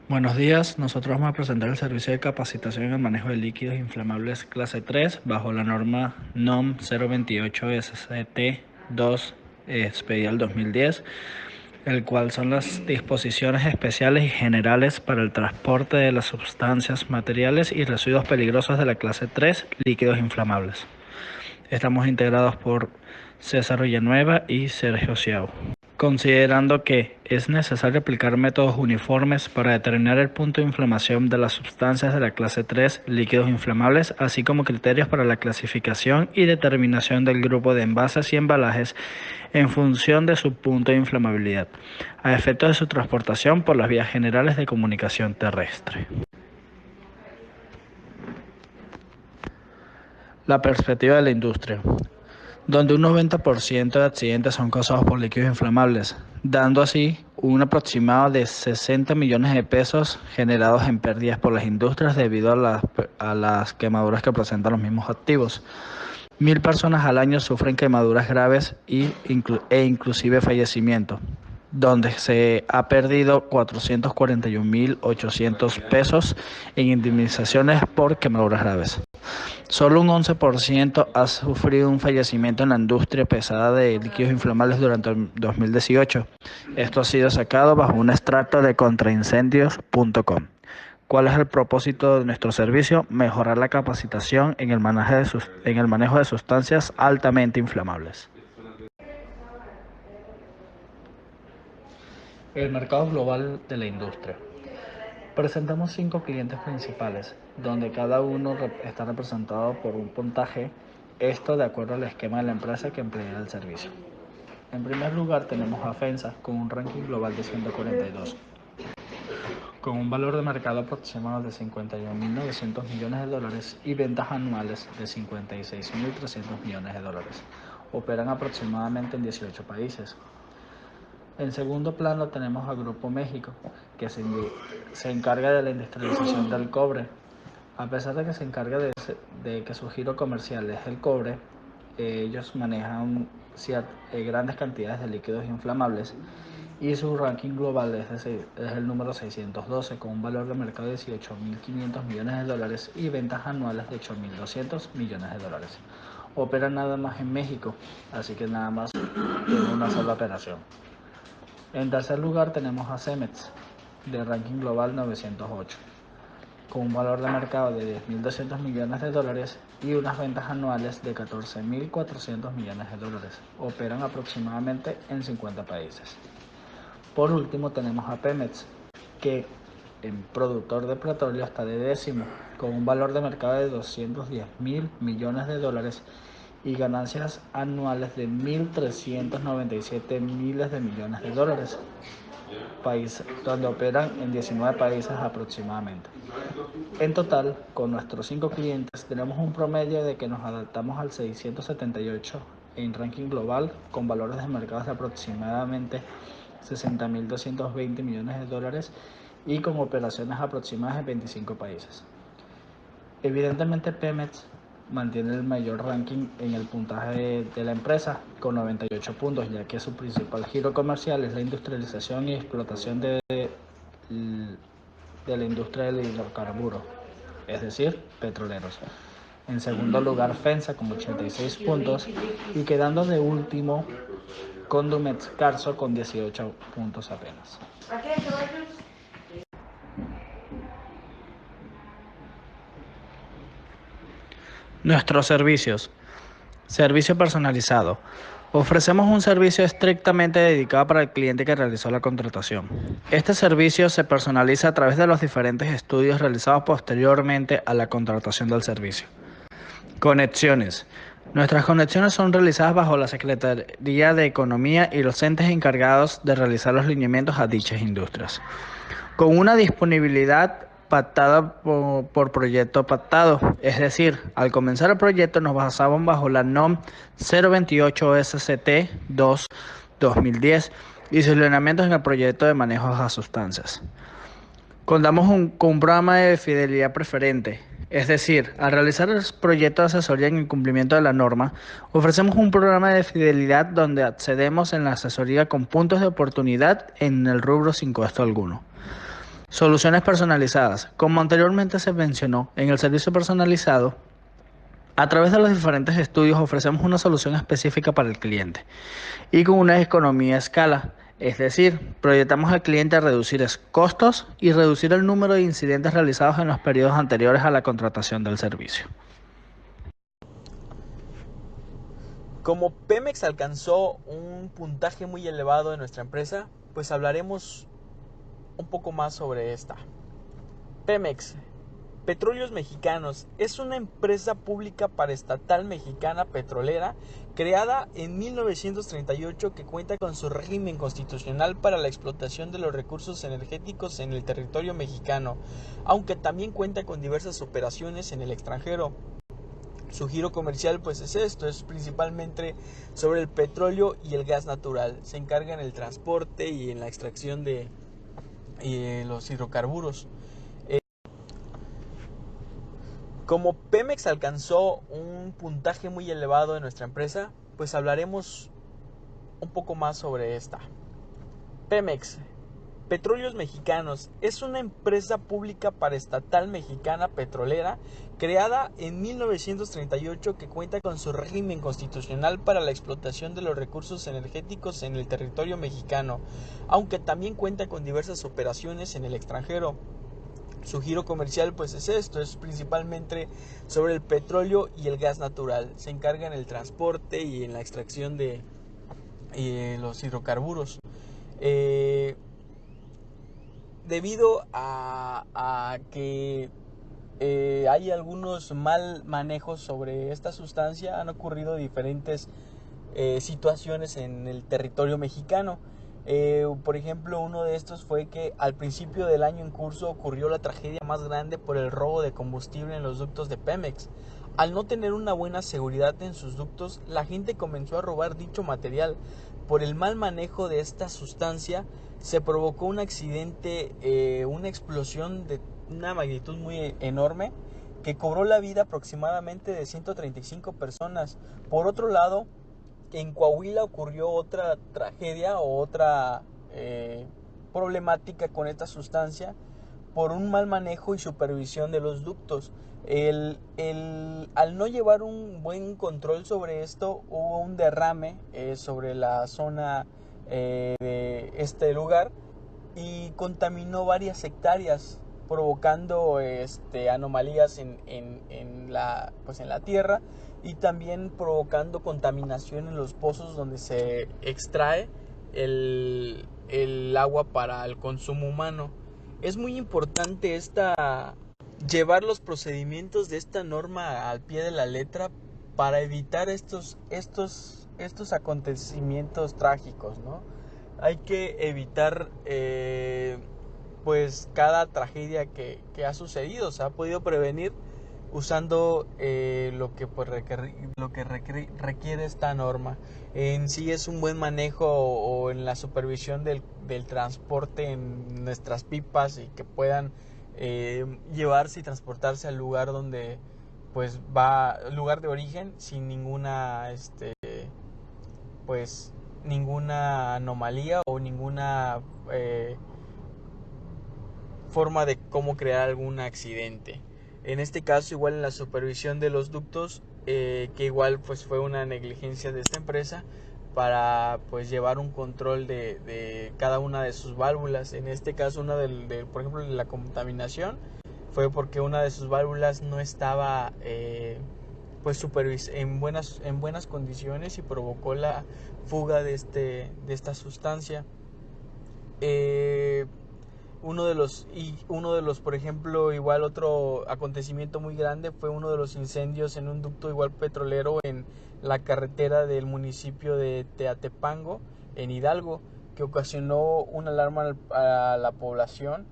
Buenos días, nosotros vamos a presentar el servicio de capacitación en el manejo de líquidos inflamables clase 3 bajo la norma NOM 028 SCT 2 expedida el 2010, el cual son las disposiciones especiales y generales para el transporte de las sustancias, materiales y residuos peligrosos de la clase 3 líquidos inflamables. Estamos integrados por César Villanueva y Sergio Ciao. Considerando que es necesario aplicar métodos uniformes para determinar el punto de inflamación de las sustancias de la clase 3 líquidos inflamables, así como criterios para la clasificación y determinación del grupo de envases y embalajes en función de su punto de inflamabilidad, a efectos de su transportación por las vías generales de comunicación terrestre. La perspectiva de la industria, donde un 90% de accidentes son causados por líquidos inflamables, dando así un aproximado de 60 millones de pesos generados en pérdidas por las industrias debido a las quemaduras que presentan los mismos activos. 1.000 personas al año sufren quemaduras graves e inclusive fallecimiento, donde se ha perdido 441.800 pesos en indemnizaciones por quemaduras graves. Solo un 11% ha sufrido un fallecimiento en la industria pesada de líquidos inflamables durante el 2018. Esto ha sido sacado bajo un extracto de contraincendios.com. ¿Cuál es el propósito de nuestro servicio? Mejorar la capacitación en el manejo de sustancias altamente inflamables. El mercado global de la industria. Presentamos 5 clientes principales, donde cada uno está representado por un puntaje, esto de acuerdo al esquema de la empresa que emplea el servicio. En primer lugar tenemos a FENSA con un ranking global de 142, con un valor de mercado aproximado de 51.900 millones de dólares y ventas anuales de 56.300 millones de dólares. Operan aproximadamente en 18 países. En segundo plano tenemos a Grupo México, que se encarga de la industrialización del cobre. A pesar de que se encarga de que su giro comercial es el cobre, ellos manejan grandes cantidades de líquidos inflamables y su ranking global es el número 612 con un valor de mercado de 18.500 millones de dólares y ventas anuales de 8.200 millones de dólares. Operan nada más en México, así que nada más tiene una sola operación. En tercer lugar tenemos a Cemex, de ranking global 908, con un valor de mercado de 10.200 millones de dólares y unas ventas anuales de 14.400 millones de dólares. Operan aproximadamente en 50 países. Por último tenemos a Pemex, que en productor de petróleo está de décimo, con un valor de mercado de 210.000 millones de dólares y ganancias anuales de 1.397 miles de millones de dólares, donde operan en 19 países aproximadamente. En total, con nuestros 5 clientes tenemos un promedio de que nos adaptamos al 678 en ranking global, con valores de mercado de aproximadamente 60.220 millones de dólares y con operaciones aproximadas en 25 países. Evidentemente Pemex mantiene el mayor ranking en el puntaje de la empresa con 98 puntos, ya que su principal giro comercial es la industrialización y explotación de la industria del hidrocarburo, es decir, petroleros. En segundo lugar FENSA con 86 puntos y quedando de último Condumex Carso con 18 puntos apenas. Nuestros servicios. Servicio personalizado. Ofrecemos un servicio estrictamente dedicado para el cliente que realizó la contratación. Este servicio se personaliza a través de los diferentes estudios realizados posteriormente a la contratación del servicio. Conexiones. Nuestras conexiones son realizadas bajo la Secretaría de Economía y los entes encargados de realizar los lineamientos a dichas industrias, con una disponibilidad pactada por proyecto pactado. Es decir, al comenzar el proyecto nos basamos bajo la NOM 028 SCT 2 2010 y sus lineamientos en el proyecto de manejo a sustancias. Contamos con un programa de fidelidad preferente, es decir, al realizar el proyecto de asesoría en el cumplimiento de la norma, ofrecemos un programa de fidelidad donde accedemos en la asesoría con puntos de oportunidad en el rubro sin costo alguno. Soluciones personalizadas. Como anteriormente se mencionó, en el servicio personalizado, a través de los diferentes estudios ofrecemos una solución específica para el cliente y con una economía a escala. Es decir, proyectamos al cliente a reducir costos y reducir el número de incidentes realizados en los periodos anteriores a la contratación del servicio. Como Pemex alcanzó un puntaje muy elevado en nuestra empresa, pues hablaremos un poco más sobre esta. Pemex, Petróleos Mexicanos, es una empresa pública paraestatal mexicana petrolera creada en 1938 que cuenta con su régimen constitucional para la explotación de los recursos energéticos en el territorio mexicano, aunque también cuenta con diversas operaciones en el extranjero. Su giro comercial pues es principalmente sobre el petróleo y el gas natural. Se encarga en el transporte y en la extracción de los hidrocarburos. Como Pemex alcanzó un puntaje muy elevado en nuestra empresa, pues hablaremos un poco más sobre esta. Pemex, Petróleos Mexicanos, es una empresa pública paraestatal mexicana petrolera creada en 1938 que cuenta con su régimen constitucional para la explotación de los recursos energéticos en el territorio mexicano, aunque también cuenta con diversas operaciones en el extranjero. Su giro comercial pues es principalmente sobre el petróleo y el gas natural. Se encarga en el transporte y en la extracción de los hidrocarburos. Debido a que hay algunos mal manejos sobre esta sustancia, han ocurrido diferentes situaciones en el territorio mexicano. Por ejemplo, uno de estos fue que al principio del año en curso ocurrió la tragedia más grande por el robo de combustible en los ductos de Pemex. Al no tener una buena seguridad en sus ductos, la gente comenzó a robar dicho material. Por el mal manejo de esta sustancia, se provocó un accidente, una explosión de una magnitud muy enorme que cobró la vida aproximadamente de 135 personas. Por otro lado, en Coahuila ocurrió otra tragedia o otra problemática con esta sustancia por un mal manejo y supervisión de los ductos. Al no llevar un buen control sobre esto, hubo un derrame sobre la zona de este lugar y contaminó varias hectáreas, provocando anomalías en la tierra y también provocando contaminación en los pozos donde se extrae el agua para el consumo humano. Es muy importante llevar los procedimientos de esta norma al pie de la letra para evitar estos acontecimientos trágicos, ¿no? Hay que evitar pues cada tragedia que ha sucedido. Se ha podido prevenir usando lo que requiere esta norma. En sí es un buen manejo o en la supervisión del transporte en nuestras pipas y que puedan llevarse y transportarse al lugar donde pues va, lugar de origen sin ninguna pues ninguna anomalía o ninguna forma de cómo crear algún accidente. En este caso, igual en la supervisión de los ductos, que igual pues fue una negligencia de esta empresa para pues llevar un control de cada una de sus válvulas. En este caso, por ejemplo, la contaminación fue porque una de sus válvulas no estaba pues en buenas condiciones y provocó la fuga de esta sustancia. Uno de los, por ejemplo, igual otro acontecimiento muy grande fue uno de los incendios en un ducto igual petrolero en la carretera del municipio de Teatepango, en Hidalgo, que ocasionó una alarma a la población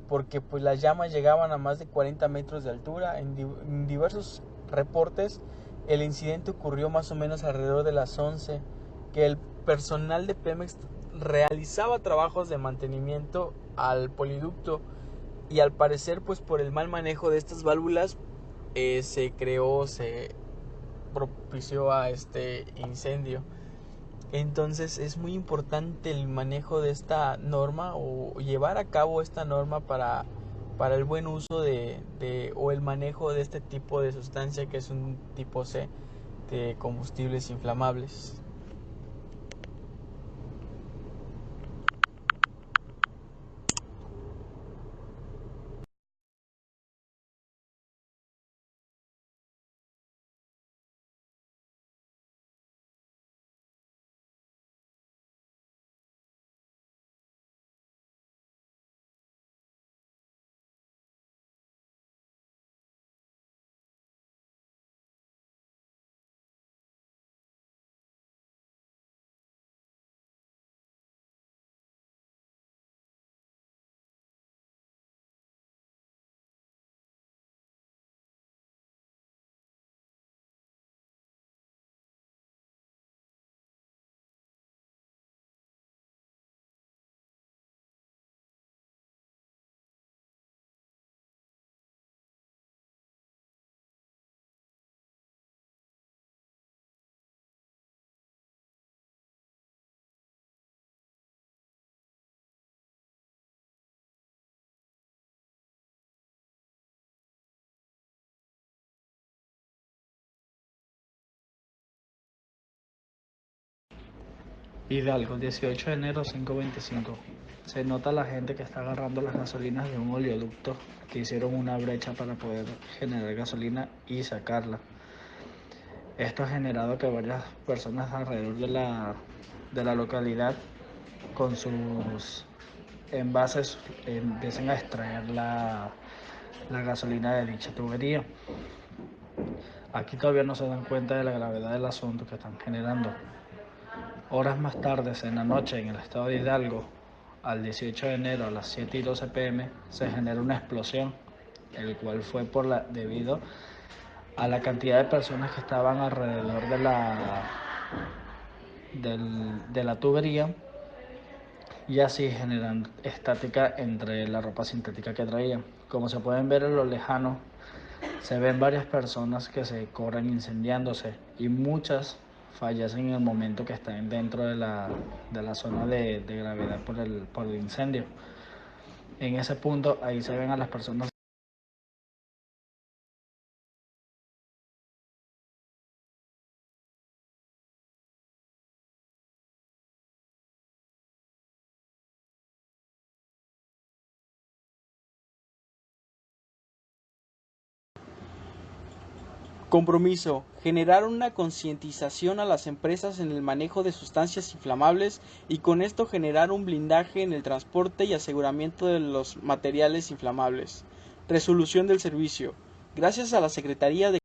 porque pues las llamas llegaban a más de 40 metros de altura. En diversos reportes el incidente ocurrió más o menos alrededor de las 11, que el personal de Pemex realizaba trabajos de mantenimiento al poliducto y al parecer pues por el mal manejo de estas válvulas se propició a este incendio. Entonces es muy importante el manejo de esta norma o llevar a cabo esta norma para el buen uso o el manejo de este tipo de sustancia que es un tipo C de combustibles inflamables. Hidalgo, 18 de enero, 5:25. Se nota la gente que está agarrando las gasolinas de un oleoducto que hicieron una brecha para poder generar gasolina y sacarla. Esto ha generado que varias personas alrededor de la localidad con sus envases empiecen a extraer la gasolina de dicha tubería. Aquí todavía no se dan cuenta de la gravedad del asunto que están generando. Horas más tarde, en la noche, en el estado de Hidalgo, al 18 de enero a las 7:12 p.m., se genera una explosión, el cual fue debido a la cantidad de personas que estaban alrededor de la tubería y así generando estática entre la ropa sintética que traían. Como se pueden ver en lo lejano, se ven varias personas que se cobran incendiándose y muchas fallecen en el momento que están dentro de la zona de gravedad por el incendio. En ese punto, ahí se ven a las personas. Compromiso: generar una concientización a las empresas en el manejo de sustancias inflamables y con esto generar un blindaje en el transporte y aseguramiento de los materiales inflamables. Resolución del servicio: gracias a la Secretaría de